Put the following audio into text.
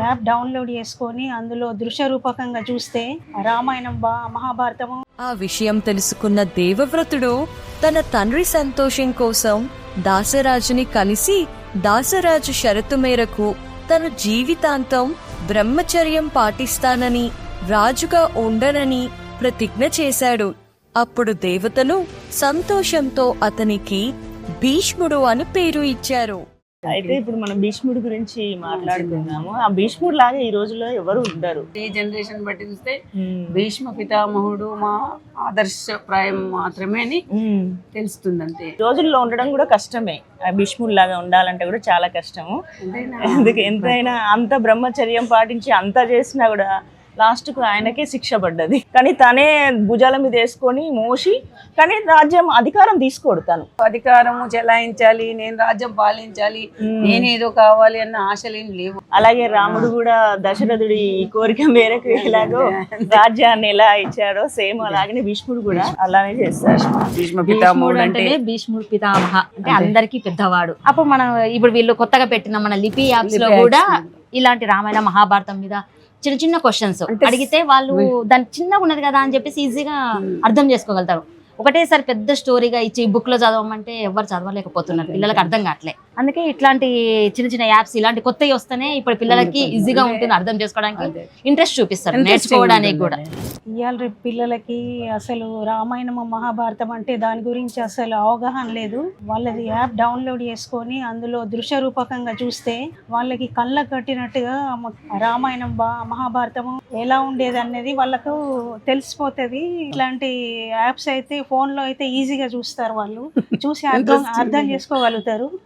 App download చేసుకొని అందులో దృశ్య రూపకంగా చూస్తే రామాయణం మహాభారతము. ఆ విషయం తెలుసుకున్న దేవవ్రతుడు తన తండ్రి సంతోషం కోసం దాసరాజుని కలిసి దాసరాజు షరతు మేరకు తన జీవితాంతం బ్రహ్మచర్యం పాటిస్తానని, రాజుగా ఉండనని ప్రతిజ్ఞ చేశాడు. అప్పుడు దేవతలు సంతోషంతో అతనికి భీష్ముడు అని పేరు ఇచ్చారు. అయితే ఇప్పుడు మనం భీష్ముడి గురించి మాట్లాడుతున్నాము. ఆ భీష్ముడు లాగా ఈ రోజుల్లో ఎవరు ఉండరు. ఈ జనరేషన్ బట్టి చూస్తే భీష్మ పితామహుడు మా ఆదర్శప్రాయం మాత్రమే అని తెలుస్తుంది. అంతే ఈ రోజుల్లో ఉండడం కూడా కష్టమే. ఆ భీష్ముడు లాగా ఉండాలంటే కూడా చాలా కష్టము. ఎందుకు ఎంతైనా అంత బ్రహ్మచర్యం పాటించి అంత చేసినా కూడా లాస్ట్ కు ఆయనకే శిక్ష పడ్డది. కానీ తనే భుజాల మీద వేసుకొని మోసి, కానీ రాజ్యం అధికారం తీసుకోడు. తను అధికారము చెలాయించాలి, నేను రాజ్యం పాలించాలి, నేనేదో కావాలి అన్న ఆశలేం లేవు. అలాగే రాముడు కూడా దశరథుడి కోరిక మేరకు ఎలాగో రాజ్యాన్ని ఎలా ఇచ్చాడో సేమ్ అలాగనే భీష్ముడు కూడా అలానే చేస్తాడు. భీష్మ పితామహుడు అంటే భీష్ముడు పితామహ అంటే అందరికి పెద్దవాడు. అప్పుడు మనం ఇప్పుడు వీళ్ళు కొత్తగా పెట్టిన మన లిపి యాప్స్ లో కూడా ఇలాంటి రామాయణ మహాభారతం మీద చిన్న చిన్న క్వశ్చన్స్ అడిగితే వాళ్ళు దాని చిన్నగా ఉన్నది కదా అని చెప్పేసి ఈజీగా అర్థం చేసుకోగలుగుతారు. ఒకటేసారి పెద్ద స్టోరీగా ఇచ్చి బుక్ లో చదవమంటే ఎవరు చదవలేకపోతున్నారు, పిల్లలకు అర్థం కావట్లే. అందుకే ఇట్లాంటి చిన్న చిన్న యాప్స్ ఇలాంటి కొత్తవి వస్తేనే ఇప్పుడు పిల్లలకి ఈజీగా ఉంటుంది, అర్థం చేసుకోవడానికి ఇంట్రెస్ట్ చూపిస్తారు, నేర్చుకోవడానికి కూడా. ఇవాళ రేపు పిల్లలకి అసలు రామాయణం మహాభారతం అంటే దాని గురించి అసలు అవగాహన లేదు. వాళ్ళది యాప్ డౌన్లోడ్ చేసుకొని అందులో దృశ్య రూపకంగా చూస్తే వాళ్ళకి కళ్ళ కట్టినట్టుగా రామాయణం మహాభారతము ఎలా ఉండేది అనేది వాళ్ళకు తెలిసిపోతుంది. ఇట్లాంటి యాప్స్ అయితే ఫోన్ లో అయితే ఈజీగా చూస్తారు, వాళ్ళు చూసి అర్థం చేసుకోగలుగుతారు.